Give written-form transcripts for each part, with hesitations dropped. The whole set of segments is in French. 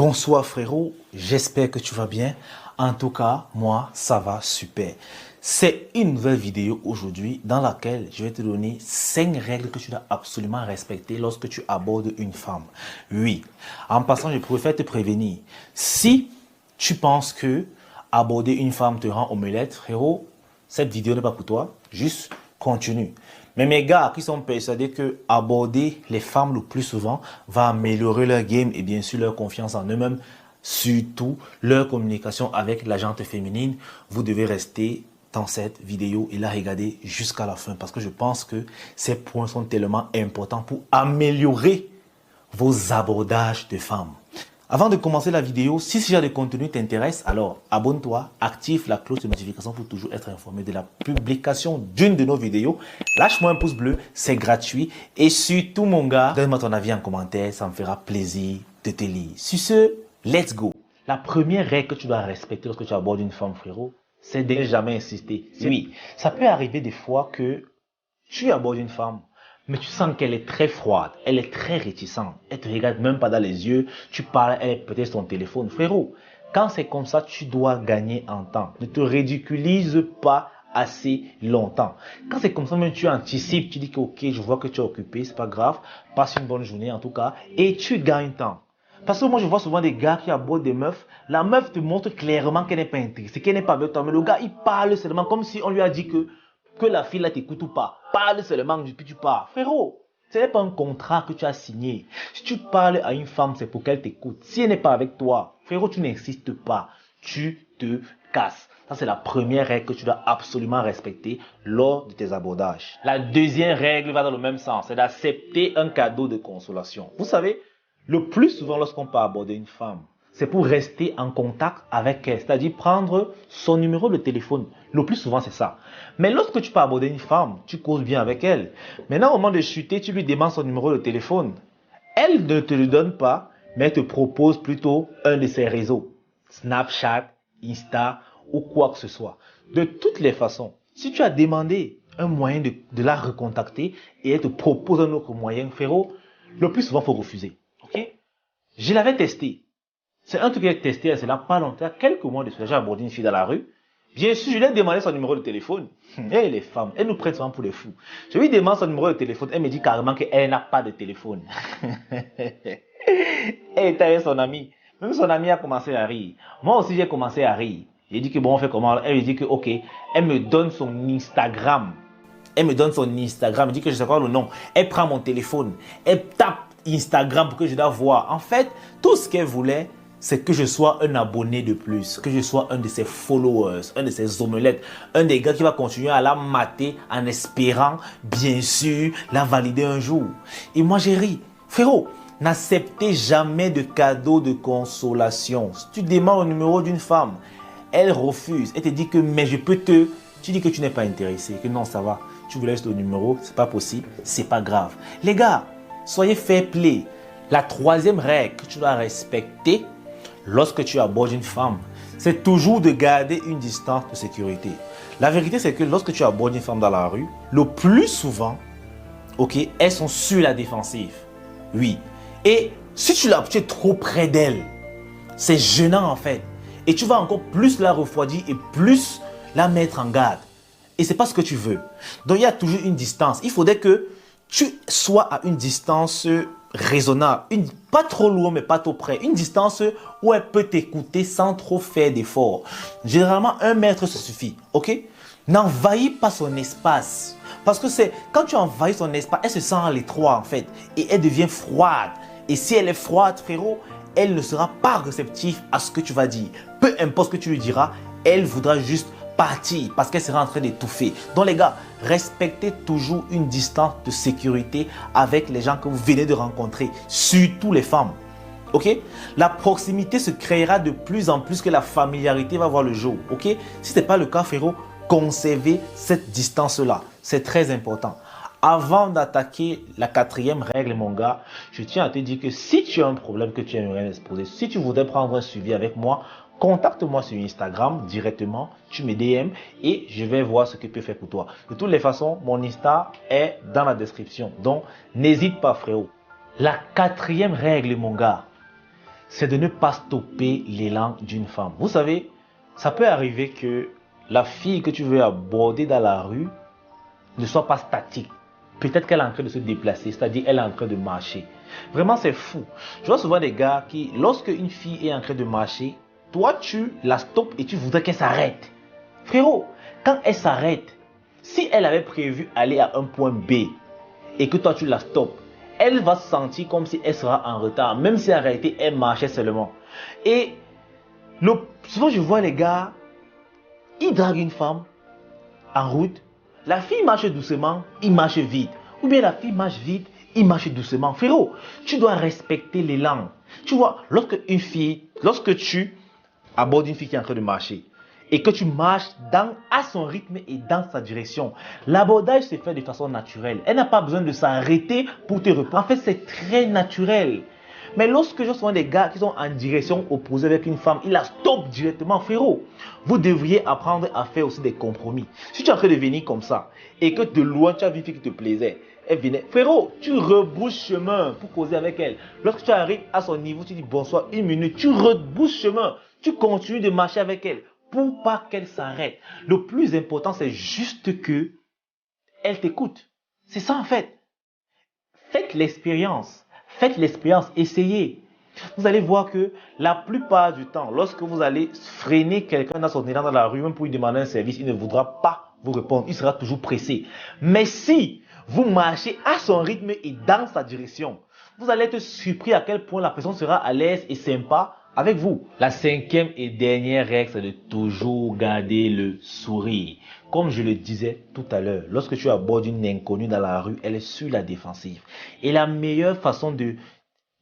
Bonsoir frérot, j'espère que tu vas bien. En tout cas, moi, ça va super. C'est une nouvelle vidéo aujourd'hui dans laquelle je vais te donner 5 règles que tu dois absolument respecter lorsque tu abordes une femme. Oui, en passant, je préfère te prévenir. Si tu penses que aborder une femme te rend omelette, frérot, cette vidéo n'est pas pour toi. Juste continue. Mais mes gars qui sont persuadés que aborder les femmes le plus souvent va améliorer leur game et bien sûr leur confiance en eux-mêmes, surtout leur communication avec la gente féminine, vous devez rester dans cette vidéo et la regarder jusqu'à la fin parce que je pense que ces points sont tellement importants pour améliorer vos abordages de femmes. Avant de commencer la vidéo, si ce genre de contenu t'intéresse, alors abonne-toi, active la cloche de notification pour toujours être informé de la publication d'une de nos vidéos. Lâche-moi un pouce bleu, c'est gratuit. Et surtout mon gars, donne-moi ton avis en commentaire, ça me fera plaisir de te lire. Sur ce, let's go. La première règle que tu dois respecter lorsque tu abordes une femme, frérot, c'est de ne jamais insister. Oui, ça peut arriver des fois que tu abordes une femme, mais tu sens qu'elle est très froide, elle est très réticente, elle te regarde même pas dans les yeux, tu parles, elle est peut-être sur son téléphone. Frérot, quand c'est comme ça, tu dois gagner en temps. Ne te ridiculise pas assez longtemps. Quand c'est comme ça, même tu anticipes, tu dis que ok, je vois que tu es occupé, c'est pas grave, passe une bonne journée en tout cas, et tu gagnes temps. Parce que moi je vois souvent des gars qui abordent des meufs, la meuf te montre clairement qu'elle n'est pas intéressée, qu'elle n'est pas avec toi, mais le gars il parle seulement comme si on lui a dit que la fille là t'écoute ou pas. Parle seulement puis tu pars. Frérot, ce n'est pas un contrat que tu as signé. Si tu parles à une femme, c'est pour qu'elle t'écoute. Si elle n'est pas avec toi, frérot, tu n'insistes pas. Tu te casses. Ça, c'est la première règle que tu dois absolument respecter lors de tes abordages. La deuxième règle va dans le même sens. C'est d'accepter un cadeau de consolation. Vous savez, le plus souvent lorsqu'on peut aborder une femme, c'est pour rester en contact avec elle, c'est-à-dire prendre son numéro de téléphone. Le plus souvent, c'est ça. Mais lorsque tu peux aborder une femme, tu causes bien avec elle. Maintenant, au moment de chuter, tu lui demandes son numéro de téléphone. Elle ne te le donne pas, mais elle te propose plutôt un de ses réseaux. Snapchat, Insta ou quoi que ce soit. De toutes les façons, si tu as demandé un moyen de la recontacter et elle te propose un autre moyen, frérot, le plus souvent, il faut refuser. Ok? Je l'avais testé. C'est un truc que j'ai testé, c'est là pas longtemps, quelques mois de cela, j'ai abordé une fille dans la rue. Bien sûr, je lui ai demandé son numéro de téléphone. Et les femmes, elles nous prennent souvent pour des fous. Je lui demande son numéro de téléphone, elle me dit carrément qu'elle n'a pas de téléphone. Elle était avec son ami. Même son ami a commencé à rire. Moi aussi, j'ai commencé à rire. J'ai dit que bon, on fait comment? Elle me dit que ok, elle me donne son Instagram. Elle me donne son Instagram, elle dit que je sais pas le nom. Elle prend mon téléphone, elle tape Instagram pour que je dois voir. En fait, tout ce qu'elle voulait, c'est que je sois un abonné de plus, que je sois un de ses followers, un de ses omelettes, un des gars qui va continuer à la mater en espérant, bien sûr, la valider un jour. Et moi, j'ai ri. Frérot, n'acceptez jamais de cadeaux de consolation. Si tu demandes le numéro d'une femme, elle refuse. Elle te dit que, mais je peux te... Tu dis que tu n'es pas intéressé, que non, ça va. Tu vous laisses le numéro, c'est pas possible, c'est pas grave. Les gars, soyez fair play. La troisième règle que tu dois respecter lorsque tu abordes une femme, c'est toujours de garder une distance de sécurité. La vérité, c'est que lorsque tu abordes une femme dans la rue, le plus souvent, ok, elles sont sur la défensive. Oui. Et si tu es trop près d'elle, c'est gênant en fait. Et tu vas encore plus la refroidir et plus la mettre en garde. Et c'est pas ce que tu veux. Donc il y a toujours une distance. Il faudrait que tu sois à une distance raisonnable, pas trop loin mais pas trop près, une distance où elle peut t'écouter sans trop faire d'efforts. Généralement 1 mètre ça suffit, ok? N'envahis pas son espace, parce que c'est quand tu envahis son espace, elle se sent à l'étroit en fait et elle devient froide. Et si elle est froide, frérot, elle ne sera pas réceptive à ce que tu vas dire. Peu importe ce que tu lui diras, elle voudra juste partir parce qu'elle sera en train d'étouffer. Donc les gars, respectez toujours une distance de sécurité avec les gens que vous venez de rencontrer, surtout les femmes. Ok? La proximité se créera de plus en plus que la familiarité va voir le jour. Ok? Si ce n'est pas le cas, frérot, conservez cette distance-là. C'est très important. Avant d'attaquer la 4e règle, mon gars, je tiens à te dire que si tu as un problème que tu aimerais exposer, si tu voudrais prendre un suivi avec moi, contacte-moi sur Instagram directement, tu me DM et je vais voir ce que je peux faire pour toi. De toutes les façons, mon Insta est dans la description. Donc, n'hésite pas frérot. La 4e règle, mon gars, c'est de ne pas stopper l'élan d'une femme. Vous savez, ça peut arriver que la fille que tu veux aborder dans la rue ne soit pas statique. Peut-être qu'elle est en train de se déplacer, c'est-à-dire elle est en train de marcher. Vraiment, c'est fou. Je vois souvent des gars qui, lorsque une fille est en train de marcher, toi, tu la stoppes et tu voudrais qu'elle s'arrête. Frérot, quand elle s'arrête, si elle avait prévu aller à un point B et que toi, tu la stoppes, elle va se sentir comme si elle sera en retard, même si en réalité, elle marchait seulement. Et souvent, je vois les gars, ils draguent une femme en route. La fille marche doucement, il marche vite. Ou bien la fille marche vite, il marche doucement. Frérot, tu dois respecter l'élan. Tu vois, lorsque tu abordes une fille qui est en train de marcher et que tu marches à son rythme et dans sa direction, l'abordage se fait de façon naturelle. Elle n'a pas besoin de s'arrêter pour te reprendre. En fait, c'est très naturel. Mais lorsque je vois des gars qui sont en direction opposée avec une femme, ils la stoppent directement. Frérot, vous devriez apprendre à faire aussi des compromis. Si tu es en train de venir comme ça et que de loin tu as vu une fille qui te plaisait, elle venait, frérot, tu rebrousses chemin pour causer avec elle. Lorsque tu arrives à son niveau, tu dis bonsoir, 1 minute, tu rebrousses chemin. Tu continues de marcher avec elle pour pas qu'elle s'arrête. Le plus important, c'est juste que elle t'écoute. C'est ça en fait. Faites l'expérience. Faites l'expérience, essayez. Vous allez voir que la plupart du temps, lorsque vous allez freiner quelqu'un dans son élan dans la rue, même pour lui demander un service, il ne voudra pas vous répondre. Il sera toujours pressé. Mais si vous marchez à son rythme et dans sa direction, vous allez être surpris à quel point la personne sera à l'aise et sympa avec vous. La cinquième et dernière règle, c'est de toujours garder le sourire. Comme je le disais tout à l'heure, lorsque tu abordes une inconnue dans la rue, elle est sur la défensive. Et la meilleure façon de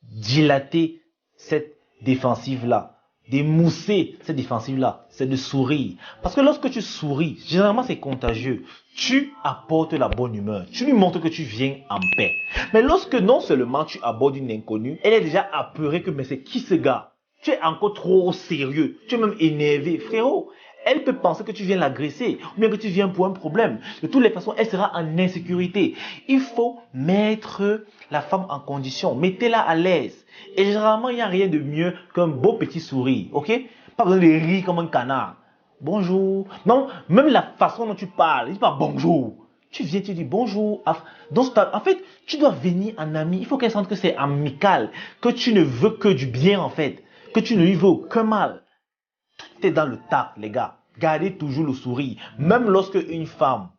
dilater cette défensive-là, d'émousser cette défensive-là, c'est de sourire. Parce que lorsque tu souris, généralement c'est contagieux. Tu apportes la bonne humeur. Tu lui montres que tu viens en paix. Mais lorsque non seulement tu abordes une inconnue, elle est déjà apeurée que mais c'est qui ce gars? Tu es encore trop sérieux. Tu es même énervé. Frérot, elle peut penser que tu viens l'agresser ou bien que tu viens pour un problème. De toutes les façons, elle sera en insécurité. Il faut mettre la femme en condition. Mettez-la à l'aise. Et généralement, il n'y a rien de mieux qu'un beau petit sourire. Ok? Pas besoin de rire comme un canard. Bonjour. Non, même la façon dont tu parles. Dis pas bonjour. Tu viens, tu dis bonjour. Donc, en fait, tu dois venir en ami. Il faut qu'elle sente que c'est amical. Que tu ne veux que du bien en fait. Que tu ne lui veux aucun mal. Tout est dans le tact, les gars. Gardez toujours le sourire. Même lorsque une femme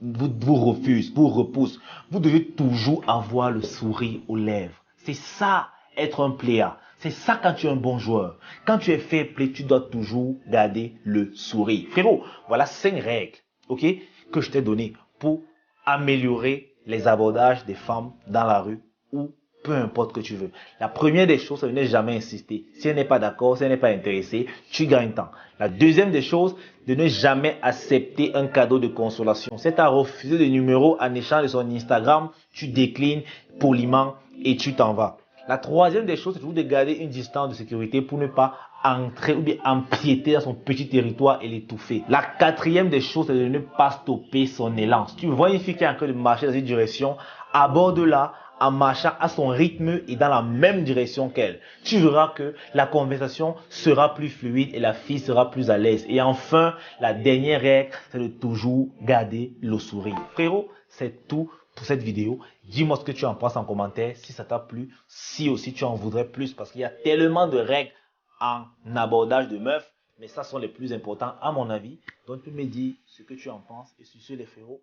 vous refuse, vous repousse, vous devez toujours avoir le sourire aux lèvres. C'est ça, être un player. C'est ça quand tu es un bon joueur. Quand tu es fair play, tu dois toujours garder le sourire. Frérot, voilà 5 règles, ok, que je t'ai données pour améliorer les abordages des femmes dans la rue ou peu importe que tu veux. La première des choses, c'est de ne jamais insister. Si elle n'est pas d'accord, si elle n'est pas intéressée, tu gagnes temps. La deuxième des choses, de ne jamais accepter un cadeau de consolation. Si tu as refusé des numéros en échange de son Instagram, tu déclines poliment et tu t'en vas. La troisième des choses, c'est toujours de garder une distance de sécurité pour ne pas entrer ou bien empiéter dans son petit territoire et l'étouffer. La quatrième des choses, c'est de ne pas stopper son élan. Si tu vois une fille qui est en train de marcher dans une direction, aborde-la en marchant à son rythme et dans la même direction qu'elle. Tu verras que la conversation sera plus fluide et la fille sera plus à l'aise. Et enfin, la dernière règle, c'est de toujours garder le sourire. Frérot, c'est tout pour cette vidéo. Dis-moi ce que tu en penses en commentaire, si ça t'a plu, si aussi tu en voudrais plus, parce qu'il y a tellement de règles en abordage de meufs, mais ça sont les plus importants à mon avis. Donc tu me dis ce que tu en penses et sur ce les frérots,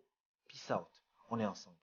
peace out, on est ensemble.